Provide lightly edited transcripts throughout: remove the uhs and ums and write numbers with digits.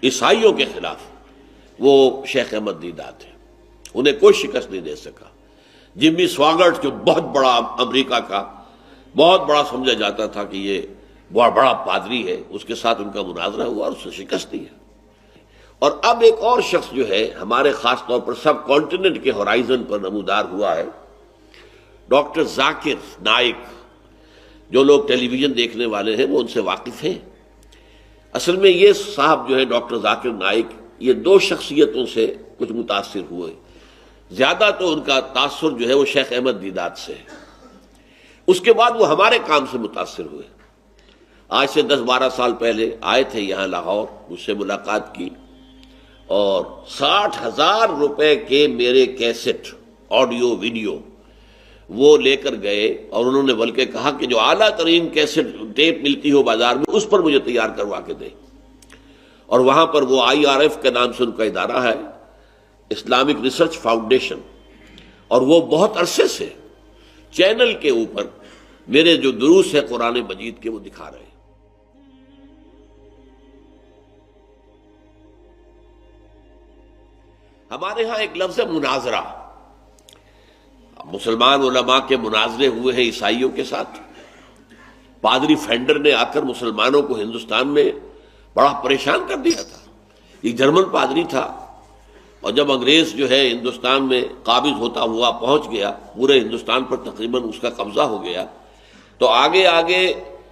عیسائیوں کے خلاف وہ شیخ احمد دیدات ہے، انہیں کوئی شکست نہیں دے سکا۔ جمی سواگرٹ جو بہت بڑا امریکہ کا بہت بڑا سمجھا جاتا تھا کہ یہ بہت بڑا پادری ہے، اس کے ساتھ ان کا مناظرہ ہوا اور اسے شکست دی ہے۔ اور اب ایک اور شخص جو ہے ہمارے خاص طور پر سب کانٹیننٹ کے ہورائزن پر نمودار ہوا ہے، ڈاکٹر ذاکر نائک۔ جو لوگ ٹیلی ویژن دیکھنے والے ہیں وہ ان سے واقف ہیں۔ اصل میں یہ صاحب جو ہے ڈاکٹر ذاکر نائک، یہ دو شخصیتوں سے کچھ متاثر ہوئے۔ زیادہ تو ان کا تاثر جو ہے وہ شیخ احمد دیدات سے ہے، اس کے بعد وہ ہمارے کام سے متاثر ہوئے۔ آج سے 10-12 سال پہلے آئے تھے یہاں لاہور، مجھ سے ملاقات کی اور 60,000 روپے کے میرے کیسٹ آڈیو ویڈیو وہ لے کر گئے، اور انہوں نے بلکہ کہا کہ جو اعلیٰ ترین کیسٹ ٹیپ ملتی ہو بازار میں اس پر مجھے تیار کروا کے دیں۔ اور وہاں پر وہ IRF کے نام سے ان کا ادارہ ہے، اسلامک ریسرچ فاؤنڈیشن، اور وہ بہت عرصے سے چینل کے اوپر میرے جو دروس ہے قرآن مجید کے وہ دکھا رہے ہیں۔ ہمارے ہاں ایک لفظ ہے مناظرہ، مسلمان علماء کے مناظرے ہوئے ہیں عیسائیوں کے ساتھ۔ پادری فینڈر نے آ کر مسلمانوں کو ہندوستان میں بڑا پریشان کر دیا تھا۔ ایک جرمن پادری تھا، اور جب انگریز جو ہے ہندوستان میں قابض ہوتا ہوا پہنچ گیا، پورے ہندوستان پر تقریباً اس کا قبضہ ہو گیا، تو آگے آگے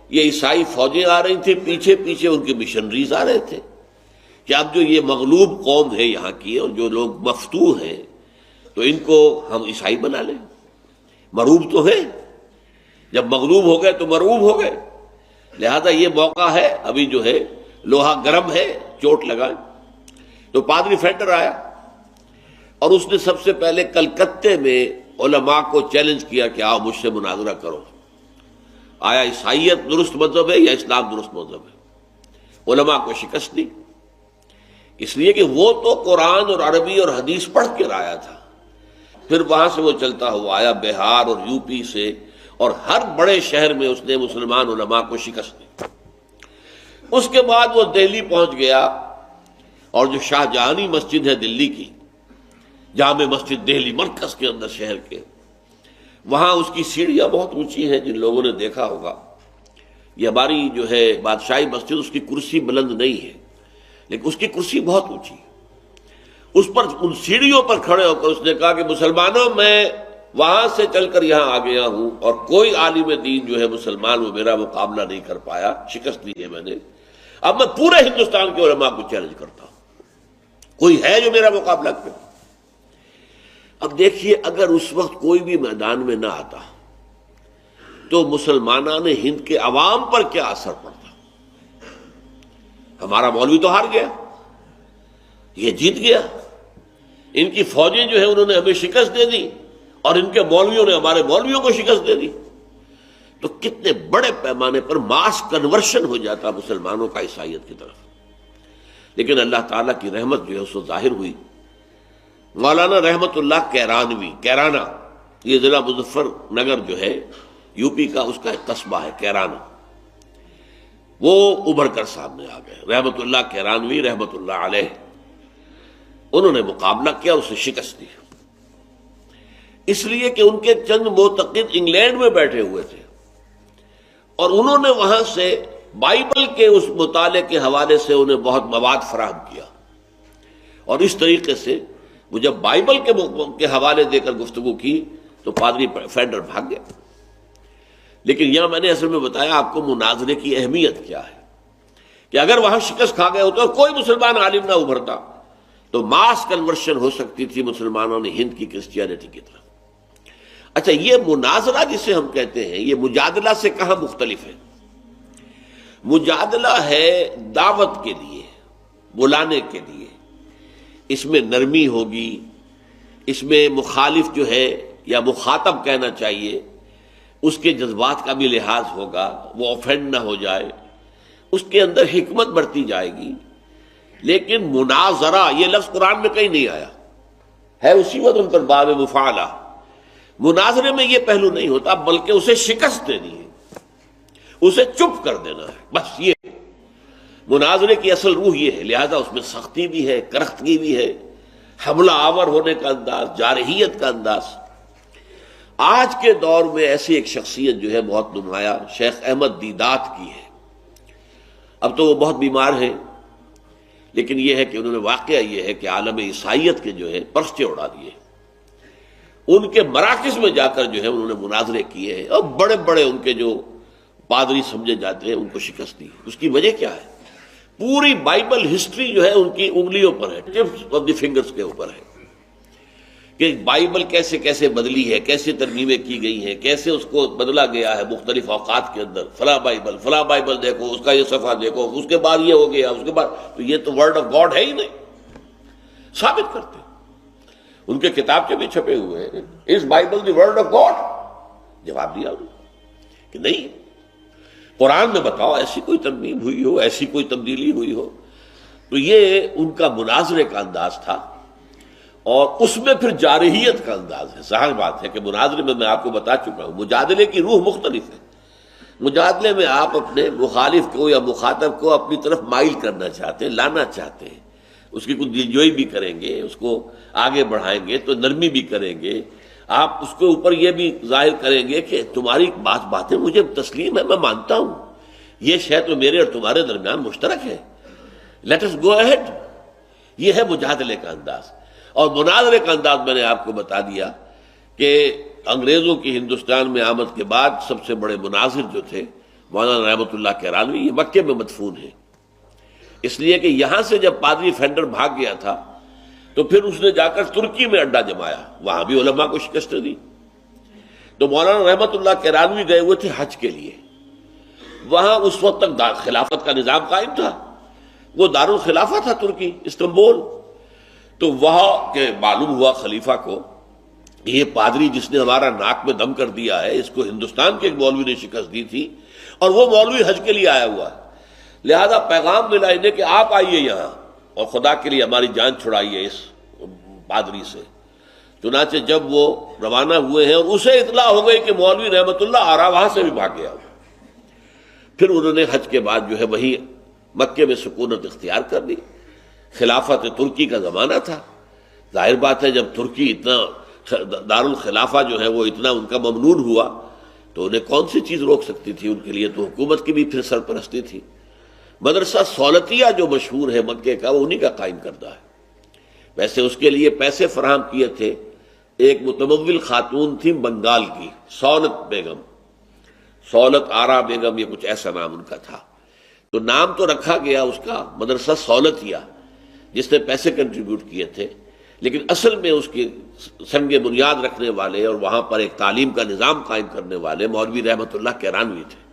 یہ عیسائی فوجیں آ رہی تھیں، پیچھے پیچھے ان کے مشنریز آ رہے تھے کہ اب جو یہ مغلوب قوم ہے یہاں کی اور جو لوگ مفتوح ہیں تو ان کو ہم عیسائی بنا لیں، مروب تو ہیں، جب مغلوب ہو گئے تو مرعوب ہو گئے، لہذا یہ موقع ہے، ابھی جو ہے لوہا گرم ہے، چوٹ لگائیں۔ تو پادری فینڈر آیا اور اس نے سب سے پہلے کلکتے میں علماء کو چیلنج کیا کہ آؤ مجھ سے مناظرہ کرو، آیا عیسائیت درست مذہب ہے یا اسلام درست مذہب ہے؟ علماء کو شکست دی، اس لیے کہ وہ تو قرآن اور عربی اور حدیث پڑھ کے آیا تھا۔ پھر وہاں سے وہ چلتا ہوا آیا بہار اور یوپی سے، اور ہر بڑے شہر میں اس نے مسلمان علماء کو شکست دی۔ اس کے بعد وہ دہلی پہنچ گیا، اور جو شاہ جہانی مسجد ہے دلی کی، جامع مسجد دہلی مرکز کے اندر شہر کے، وہاں اس کی سیڑھیاں بہت اونچی ہیں، جن لوگوں نے دیکھا ہوگا۔ یہ ہماری جو ہے بادشاہی مسجد، اس کی کرسی بلند نہیں ہے لیکن اس کی کرسی بہت اونچی، اس پر ان سیڑھیوں پر کھڑے ہو کر اس نے کہا کہ مسلمانوں، میں وہاں سے چل کر یہاں آ گیا ہوں، اور کوئی عالم دین جو ہے مسلمان وہ میرا مقابلہ نہیں کر پایا، شکست دی ہے میں نے۔ اب میں پورے ہندوستان کے علماء کو چیلنج کرتا ہوں، کوئی ہے جو میرا مقابلہ کرے؟ اب دیکھیے، اگر اس وقت کوئی بھی میدان میں نہ آتا تو مسلمانان ہند کے عوام پر کیا اثر پڑتا؟ ہمارا مولوی تو ہار گیا، یہ جیت گیا، ان کی فوجیں جو ہے انہوں نے ہمیں شکست دے دی، اور ان کے مولویوں نے ہمارے مولویوں کو شکست دے دی۔ تو کتنے بڑے پیمانے پر ماس کنورشن ہو جاتا مسلمانوں کا عیسائیت کی طرف۔ لیکن اللہ تعالیٰ کی رحمت جو ہے اس کو ظاہر ہوئی۔ مولانا رحمت اللہ کیرانوی، کیرانہ، یہ ضلع مظفر نگر جو ہے یوپی کا، اس کا ایک قصبہ ہے کیرانہ، وہ ابھر کر سامنے آ گئے۔ رحمت اللہ کیرانوی رحمت اللہ علیہ، انہوں نے مقابلہ کیا، اسے شکست دی، اس لیے کہ ان کے چند معتقد انگلینڈ میں بیٹھے ہوئے تھے، اور انہوں نے وہاں سے بائبل کے اس مطالعے کے حوالے سے انہیں بہت مواد فراہم کیا، اور اس طریقے سے وہ جب بائبل کے حوالے دے کر گفتگو کی تو پادری فینڈر بھاگ گیا۔ لیکن یہاں میں نے اصل میں بتایا آپ کو مناظرے کی اہمیت کیا ہے، کہ اگر وہاں شکست کھا گئے ہوتے اور کوئی مسلمان عالم نہ ابھرتا تو ماس کنورشن ہو سکتی تھی مسلمانوں نے ہند کی کرسچینٹی کی طرف۔ اچھا، یہ مناظرہ جسے ہم کہتے ہیں، یہ مجادلہ سے کہاں مختلف ہے؟ مجادلہ ہے دعوت کے لیے، بلانے کے لیے، اس میں نرمی ہوگی، اس میں مخالف جو ہے یا مخاطب کہنا چاہیے، اس کے جذبات کا بھی لحاظ ہوگا، وہ آفینڈ نہ ہو جائے، اس کے اندر حکمت برتی جائے گی۔ لیکن مناظرہ یہ لفظ قرآن میں کہیں نہیں آیا ہے، اسی وقت ان پر باب مفعلہ۔ مناظرے میں یہ پہلو نہیں ہوتا، بلکہ اسے شکست دینی ہے، اسے چپ کر دینا ہے، بس یہ۔ مناظرے کی اصل روح یہ ہے، لہذا اس میں سختی بھی ہے، کرختگی بھی ہے، حملہ آور ہونے کا انداز، جارحیت کا انداز۔ آج کے دور میں ایسی ایک شخصیت جو ہے بہت نمایاں شیخ احمد دیدات کی ہے۔ اب تو وہ بہت بیمار ہیں، لیکن یہ ہے کہ انہوں نے واقعہ یہ ہے کہ عالم عیسائیت کے جو ہے پرچے اڑا دیے، ان کے مراکز میں جا کر جو ہے انہوں نے مناظرے کیے ہیں، اور بڑے بڑے ان کے جو پادری سمجھے جاتے ہیں ان کو شکست دی۔ اس کی وجہ کیا ہے؟ پوری بائبل ہسٹری جو ہے ان کی انگلیوں پر ہے، ٹپس آف دی فنگرز کے اوپر ہے، کہ بائبل کیسے کیسے بدلی ہے، کیسے ترمیمیں کی گئی ہیں، کیسے اس کو بدلا گیا ہے مختلف اوقات کے اندر۔ فلاں بائبل دیکھو، اس کا یہ صفحہ دیکھو، اس کے بعد یہ ہو گیا، اس کے بعد تو یہ تو ورڈ آف گاڈ ہے ہی نہیں، ثابت کرتے۔ ان کے کتابچے بھی چھپے ہوئے ہیں، اس Bible the word of God? جواب دیا انہوں نے کہ نہیں، قرآن میں بتاؤ ایسی کوئی ترمیم ہوئی ہو، ایسی کوئی تبدیلی ہوئی ہو۔ تو یہ ان کا مناظرے کا انداز تھا، اور اس میں پھر جارحیت کا انداز ہے۔ ظاہر بات ہے کہ مناظرے میں آپ کو بتا چکا ہوں، مجادلے کی روح مختلف ہے۔ مجادلے میں آپ اپنے مخالف کو یا مخاطب کو اپنی طرف مائل کرنا چاہتے ہیں، لانا چاہتے ہیں، اس کی کچھ دلجوئی بھی کریں گے، اس کو آگے بڑھائیں گے تو نرمی بھی کریں گے، آپ اس کے اوپر یہ بھی ظاہر کریں گے کہ تمہاری باتیں مجھے تسلیم ہے، میں مانتا ہوں، یہ شے تو میرے اور تمہارے درمیان مشترک ہے، لیٹ اس گو اہیڈ۔ یہ ہے مجادلے کا انداز۔ اور مناظرے کا انداز میں نے آپ کو بتا دیا کہ انگریزوں کی ہندوستان میں آمد کے بعد سب سے بڑے مناظر جو تھے مولانا رحمۃ اللہ کیرانوی، یہ مکے میں مدفون ہیں، اس لیے کہ یہاں سے جب پادری فینڈر بھاگ گیا تھا تو پھر اس نے جا کر ترکی میں اڈا جمایا، وہاں بھی علماء کو شکست دی۔ تو مولانا رحمۃ اللہ کیرانوی گئے ہوئے تھے حج کے لیے، وہاں اس وقت تک خلافت کا نظام قائم تھا، وہ دارالخلافہ تھا ترکی، استنبول۔ تو وہاں کے معلوم ہوا خلیفہ کو، یہ پادری جس نے ہمارا ناک میں دم کر دیا ہے، اس کو ہندوستان کے ایک مولوی نے شکست دی تھی، اور وہ مولوی حج کے لیے آیا ہوا ہے، لہذا پیغام ملا انہیں کہ آپ آئیے یہاں اور خدا کے لیے ہماری جان چھڑائیے اس پادری سے۔ چنانچہ جب وہ روانہ ہوئے ہیں اور اسے اطلاع ہو گئی کہ مولوی رحمت اللہ آ رہا، وہاں سے بھی بھاگ گیا، پھر انہوں نے حج کے بعد جو ہے وہی مکے میں سکونت اختیار کر دی۔ خلافت ترکی کا زمانہ تھا، ظاہر بات ہے جب ترکی اتنا دارالخلافہ جو ہے وہ اتنا ان کا ممنون ہوا تو انہیں کون سی چیز روک سکتی تھی؟ ان کے لیے تو حکومت کی بھی پھر سرپرستی تھی۔ مدرسہ سولتیہ جو مشہور ہے مکے کا، وہ انہی کا قائم کردہ ہے۔ ویسے اس کے لیے پیسے فراہم کیے تھے ایک متمول خاتون تھی بنگال کی، سولت بیگم، سولت آرا بیگم، یہ کچھ ایسا نام ان کا تھا۔ تو نام تو رکھا گیا اس کا مدرسہ سولتیہ، جس نے پیسے کنٹریبیوٹ کیے تھے، لیکن اصل میں اس کی سنگ بنیاد رکھنے والے اور وہاں پر ایک تعلیم کا نظام قائم کرنے والے مولوی رحمت اللہ کیرانوی تھے۔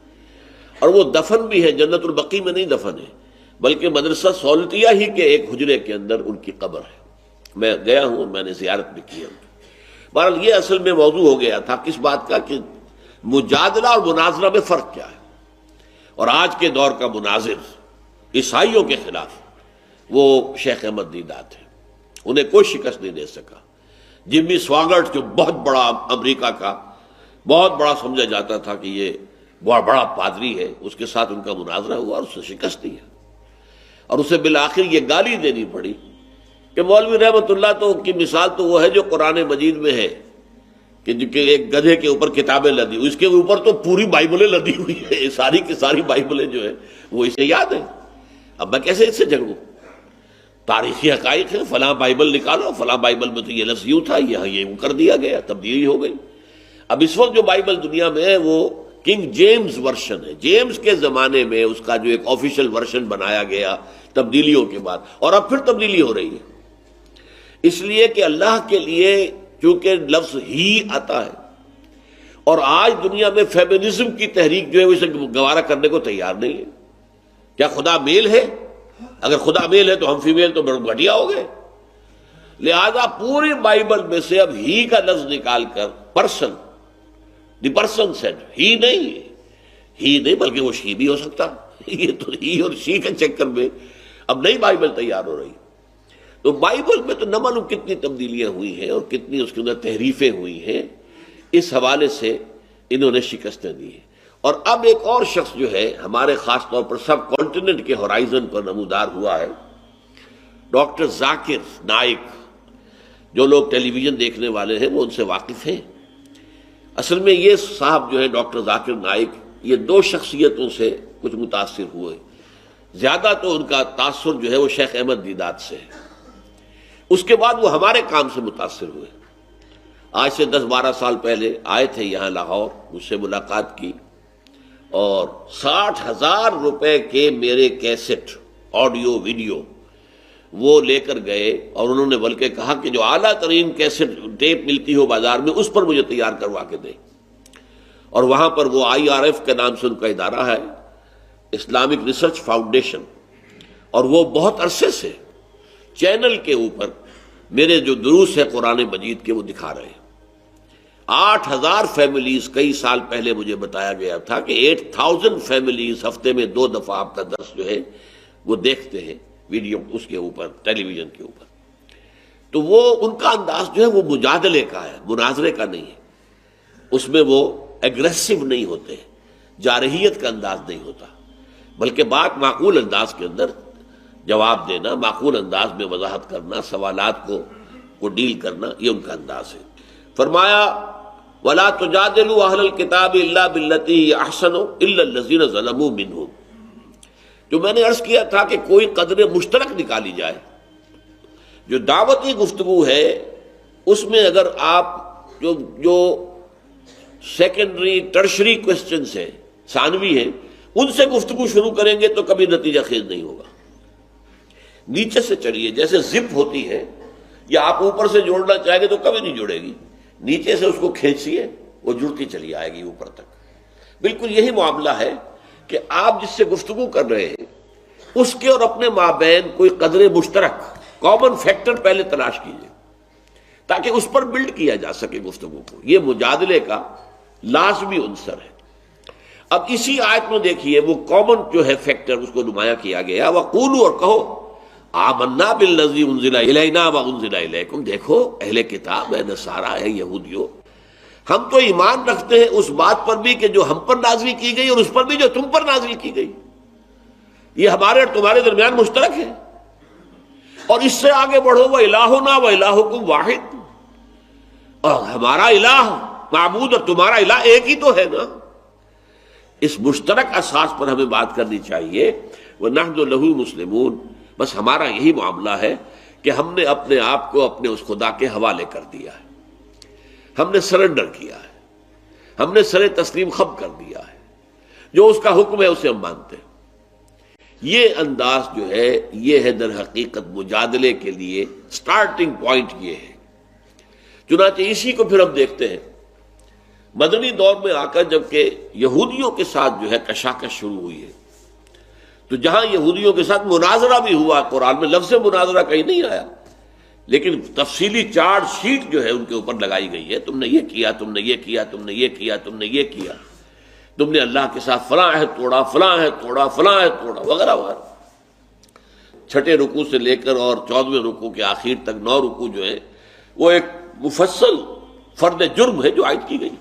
اور وہ دفن بھی ہے، جنت البقیع میں نہیں دفن ہے، بلکہ مدرسہ سولتیہ ہی کے ایک حجرے کے اندر ان کی قبر ہے۔ میں گیا ہوں، میں نے زیارت بھی کی ہے۔ بہرحال یہ اصل میں موضوع ہو گیا تھا کس بات کا کہ مجادلہ اور مناظرہ میں فرق کیا ہے، اور آج کے دور کا مناظر عیسائیوں کے خلاف وہ شیخ احمد دیدات ہیں، انہیں کوئی شکست نہیں دے سکا۔ جمی سواگرٹ جو بہت بڑا امریکہ کا بہت بڑا سمجھا جاتا تھا کہ یہ بہت بڑا پادری ہے، اس کے ساتھ ان کا مناظرہ ہوا اور اس نے شکست دی ہے، اور اسے بالآخر یہ گالی دینی پڑی کہ مولوی رحمت اللہ تو کی مثال تو وہ ہے جو قرآن مجید میں ہے کہ ایک گدھے کے اوپر کتابیں لدی ہوئی، اس کے اوپر تو پوری بائبلیں لدی ہوئی ہے، ساری کی ساری بائبلیں جو ہے وہ اسے یاد ہیں۔ اب میں کیسے اس سے جھگڑوں؟ تاریخی حقائق ہے، فلاں بائبل نکالو، فلاں بائبل میں تو یہ لفظ یوں تھا، یہاں یہ کر دیا گیا، تبدیلی ہو گئی۔ اب اس وقت جو بائبل دنیا میں ہے وہ کنگ جیمز ورشن ہے، جیمز کے زمانے میں اس کا جو ایک آفیشل ورشن بنایا گیا تبدیلیوں کے بعد، اور اب پھر تبدیلی ہو رہی ہے، اس لیے کہ اللہ کے لیے چونکہ لفظ ہی آتا ہے، اور آج دنیا میں فیمنزم کی تحریک جو ہے وہ اسے گوارا کرنے کو تیار نہیں ہے۔ کیا خدا میل ہے؟ اگر خدا میل ہے تو ہم فیمیل تو بڑے گھٹیا ہو گئے۔ لہذا پوری بائبل میں سے اب ہی کا لفظ نکال کر پرسن، دی پرسن سیڈ، ہی نہیں بلکہ وہ شی بھی ہو سکتا۔ یہ تو ہی اور شی کے چکر میں اب نئی بائبل تیار ہو رہی۔ تو بائبل میں تو نہ معلوم کتنی تبدیلیاں ہوئی ہیں اور کتنی اس کے اندر تحریفیں ہوئی ہیں، اس حوالے سے انہوں نے شکستیں دی ہیں۔ اور اب ایک اور شخص جو ہے ہمارے خاص طور پر سب کانٹیننٹ کے ہورائزن پر نمودار ہوا ہے، ڈاکٹر ذاکر نائک۔ جو لوگ ٹیلی ویژن دیکھنے والے ہیں وہ ان سے واقف ہیں۔ اصل میں یہ صاحب جو ہے ڈاکٹر ذاکر نائک، یہ دو شخصیتوں سے کچھ متاثر ہوئے۔ زیادہ تو ان کا تاثر جو ہے وہ شیخ احمد دیدات سے ہے، اس کے بعد وہ ہمارے کام سے متاثر ہوئے۔ آج سے 10-12 سال پہلے آئے تھے یہاں لاہور، مجھ سے ملاقات کی، اور 60,000 روپے کے میرے کیسٹ آڈیو ویڈیو وہ لے کر گئے، اور انہوں نے بلکہ کہا کہ جو اعلیٰ ترین کیسٹ ٹیپ ملتی ہو بازار میں اس پر مجھے تیار کروا کے دیں۔ اور وہاں پر وہ IRF کے نام سے ان کا ادارہ ہے، اسلامک ریسرچ فاؤنڈیشن، اور وہ بہت عرصے سے چینل کے اوپر میرے جو دروس ہے قرآن مجید کے وہ دکھا رہے ہیں۔ 8,000 فیملیز، کئی سال پہلے مجھے بتایا گیا تھا کہ 8,000 فیملیز ہفتے میں 2 دفعہ آپ کا درس جو ہے وہ دیکھتے ہیں ویڈیو اس کے اوپر، ٹیلی ویژن کے اوپر۔ تو وہ ان کا انداز جو ہے وہ مجادلے کا ہے، مناظرے کا نہیں ہے، اس میں وہ ایگریسو نہیں ہوتے، جارحیت کا انداز نہیں ہوتا، بلکہ بات معقول انداز کے اندر جواب دینا، معقول انداز میں وضاحت کرنا، سوالات کو ڈیل کرنا، یہ ان کا انداز ہے۔ فرمایا وَلَا تُجَادِلُوا أَهْلَ الْكِتَابِ إِلَّا بِالَّتِي هِيَ أَحْسَنُ إِلَّا الَّذِينَ ظَلَمُوا مِنْهُمْ۔ جو میں نے عرض کیا تھا کہ کوئی قدر مشترک نکالی جائے، جو دعوتی گفتگو ہے اس میں اگر آپ جو سیکنڈری ٹرشری کوسچنز ہیں، ثانوی ہیں، ان سے گفتگو شروع کریں گے تو کبھی نتیجہ خیز نہیں ہوگا۔ نیچے سے چلیے، جیسے زپ ہوتی ہے، یا آپ اوپر سے جوڑنا چاہیں گے تو کبھی نہیں جڑے گی، نیچے سے اس کو کھینچیے، وہ جڑتی چلی آئے گی اوپر تک۔ بالکل یہی معاملہ ہے کہ آپ جس سے گفتگو کر رہے ہیں اس کے اور اپنے مابین کوئی قدر مشترک، کامن فیکٹر پہلے تلاش کیجیے تاکہ اس پر بلڈ کیا جا سکے گفتگو کو۔ یہ مجادلے کا لازمی عنصر ہے۔ اب اسی آیت میں دیکھیے وہ کامن جو ہے فیکٹر اس کو نمایاں کیا گیا، وَقُولُوا، اور کہو، آمنا بالذی انزل الینا وانزل الیکم۔ دیکھو اہل کتاب ہے، نصارہ ہے، یہودیوں، ہم تو ایمان رکھتے ہیں اس بات پر بھی کہ جو ہم پر نازل کی گئی اور اس پر بھی جو تم پر نازل کی گئی، یہ ہمارے اور تمہارے درمیان مشترک ہے۔ اور اس سے آگے بڑھو، وَإِلَٰهُنَا وَإِلَٰهُكُمْ وَاحِدٌ، اور ہمارا الہ معبود اور تمہارا الہ ایک ہی تو ہے نا۔ اس مشترک اساس پر ہمیں بات کرنی چاہیے۔ وَنَحْنُ لَهُ مُسْلِمُونَ، بس ہمارا یہی معاملہ ہے کہ ہم نے اپنے آپ کو اپنے اس خدا کے حوالے کر دیا ہے، ہم نے سرنڈر کیا ہے، ہم نے سر تسلیم خم کر دیا ہے، جو اس کا حکم ہے اسے ہم مانتے ہیں۔ یہ انداز جو ہے یہ ہے در حقیقت مجادلے کے لیے سٹارٹنگ پوائنٹ یہ ہے۔ چنانچہ اسی کو پھر ہم دیکھتے ہیں مدنی دور میں آ کر، جبکہ یہودیوں کے ساتھ جو ہے کشاکش شروع ہوئی ہے، تو جہاں یہودیوں کے ساتھ مناظرہ بھی ہوا، قرآن میں لفظ مناظرہ کہیں نہیں آیا، لیکن تفصیلی چارج شیٹ جو ہے ان کے اوپر لگائی گئی ہے، تم نے یہ کیا، تم نے یہ کیا، تم نے یہ کیا، تم نے یہ کیا، تم نے اللہ کے ساتھ فلاں عہد توڑا، فلاں عہد توڑا، فلاں عہد توڑا، وغیرہ وغیرہ۔ چھٹے رکوع سے لے کر اور 14ویں رکوع کے آخر تک 9 رکوع جو ہے وہ ایک مفصل فرد جرم ہے جو عائد کی گئی،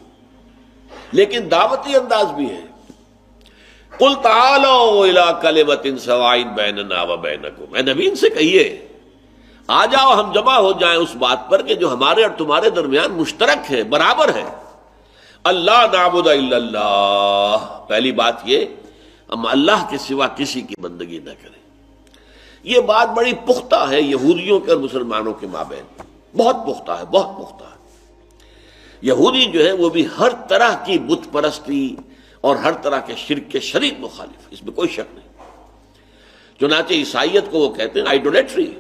لیکن دعوتی انداز بھی ہے۔ قُلْ تَعَالَوْا إِلَىٰ كَلِمَةٍ سَوَاءٍ بَيْنَنَا وَبَيْنَكُمْ، اے نبی ان سے کہیے آ جاؤ ہم جمع ہو جائیں اس بات پر کہ جو ہمارے اور تمہارے درمیان مشترک ہے، برابر ہے۔ اللہ نعبد الا اللہ، پہلی بات یہ ہم اللہ کے سوا کسی کی بندگی نہ کریں۔ یہ بات بڑی پختہ ہے یہودیوں کے اور مسلمانوں کے مابین، بہت پختہ ہے، بہت پختہ ہے۔ یہودی جو ہے وہ بھی ہر طرح کی بت پرستی اور ہر طرح کے شرک کے شدید مخالف، اس میں کوئی شک نہیں۔ چنانچہ عیسائیت کو وہ کہتے ہیں آئیڈولیٹری،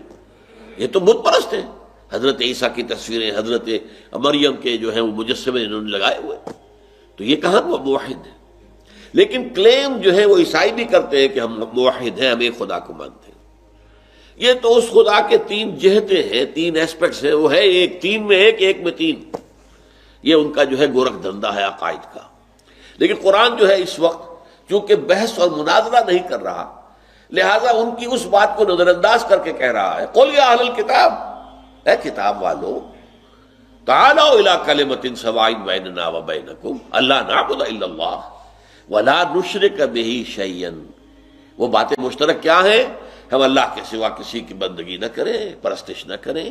یہ تو بت پرست ہیں، حضرت عیسیٰ کی تصویریں، حضرت مریم کے جو ہیں وہ مجسمے انہوں نے لگائے ہوئے، تو یہ کہاں وہ موحد ہیں؟ لیکن کلیم جو ہے وہ عیسائی بھی کرتے ہیں کہ ہم موحد ہیں، ہم ایک خدا کو مانتے ہیں۔ یہ تو اس خدا کے 3 جہتیں ہیں، 3 ایسپیکٹس ہیں، وہ ہے ایک، 3 میں ایک، ایک میں 3۔ یہ ان کا جو ہے گورکھ دھندا ہے عقائد کا۔ لیکن قرآن جو ہے اس وقت چونکہ بحث اور مناظرہ نہیں کر رہا، لہٰذا ان کی اس بات کو نظر انداز کر کے کہہ رہا ہے، قُلْ يَا أَهْلَ الْكِتَابِ، اے کتاب والو، تَعَالَوْا إِلَىٰ كَلِمَةٍ سَوَاءٍ بَيْنَنَا وَبَيْنَكُمْ أَلَّا نَعْبُدَ إِلَّا اللَّهَ وَلَا نُشْرِكَ بِهِ شَيْئًا، وہ باتیں مشترک کیا ہیں؟ ہم اللہ کے سوا کسی کی بندگی نہ کریں، پرستش نہ کریں،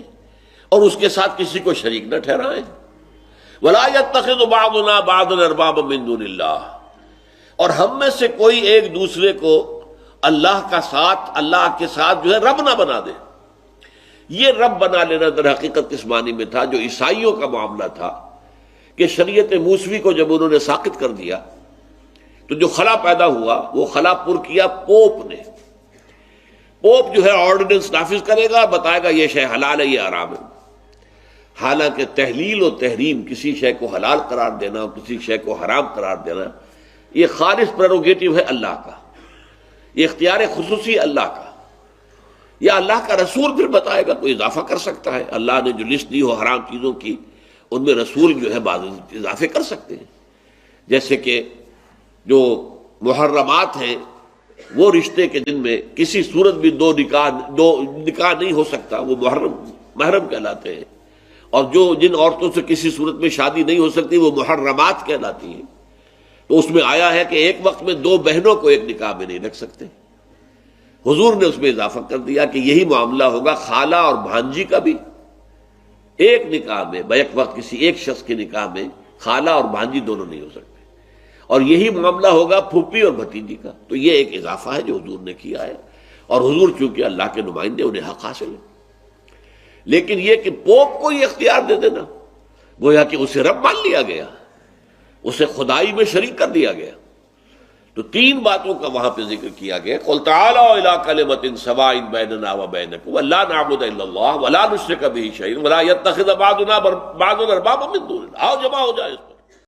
اور اس کے ساتھ کسی کو شریک نہ ٹھہرائیں۔ وَلَا يَتَّخِذُ بَعْضُنَا بَعْضًا أَرْبَابًا مِّن دُونِ اللَّهِ، اور ہم میں سے کوئی ایک دوسرے کو اللہ کے ساتھ جو ہے رب نہ بنا دے۔ یہ رب بنا لینا در حقیقت کس معنی میں تھا؟ جو عیسائیوں کا معاملہ تھا کہ شریعت موسوی کو جب انہوں نے ساقط کر دیا تو جو خلا پیدا ہوا وہ خلا پر کیا پوپ نے۔ پوپ جو ہے آرڈیننس نافذ کرے گا، بتائے گا یہ شے حلال ہے، یہ حرام ہے۔ حالانکہ تحلیل و تحریم، کسی شے کو حلال قرار دینا اور کسی شے کو حرام قرار دینا، یہ خالص پریروگیٹو ہے اللہ کا، یہ اختیار خصوصی اللہ کا، یا اللہ کا رسول پھر بتائے گا، کوئی اضافہ کر سکتا ہے۔ اللہ نے جو لسٹ دی ہو حرام چیزوں کی، ان میں رسول جو ہے بعض اضافے کر سکتے ہیں، جیسے کہ جو محرمات ہیں وہ رشتے کے جن میں کسی صورت بھی دو نکاح نہیں ہو سکتا، وہ محرم کہلاتے ہیں، اور جو جن عورتوں سے کسی صورت میں شادی نہیں ہو سکتی وہ محرمات کہلاتی ہیں۔ تو اس میں آیا ہے کہ ایک وقت میں دو بہنوں کو ایک نکاح میں نہیں رکھ سکتے۔ حضور نے اس میں اضافہ کر دیا کہ یہی معاملہ ہوگا خالہ اور بھانجی کا بھی، ایک نکاح میں بیک وقت کسی ایک شخص کے نکاح میں خالہ اور بھانجی دونوں نہیں ہو سکتے، اور یہی معاملہ ہوگا پھوپھی اور بھتیجی کا۔ تو یہ ایک اضافہ ہے جو حضور نے کیا ہے، اور حضور چونکہ اللہ کے نمائندے، انہیں حق حاصل ہے۔ لیکن یہ کہ پوپ کو یہ اختیار دے دینا، گویا کہ اسے رب مان لیا گیا، اسے خدائی میں شریک کر دیا گیا۔ تو تین باتوں کا وہاں پہ ذکر کیا گیا، قُلْ تَعَالَوْا إِلَىٰ كَلِمَةٍ سَوَاءٍ بَيْنَنَا وَبَيْنَكُمْ وَلَا نَعْبُدَ إِلَّا اللَّهَ وَلَا نُشْرِكَ بِهِ شَيْئًا وَلَا يَتَّخِذَ بَعْضُنَا بَعْضًا أَرْبَابًا مِّن دُونِ اللَّهِ۔ آؤ جمع ہو جائے۔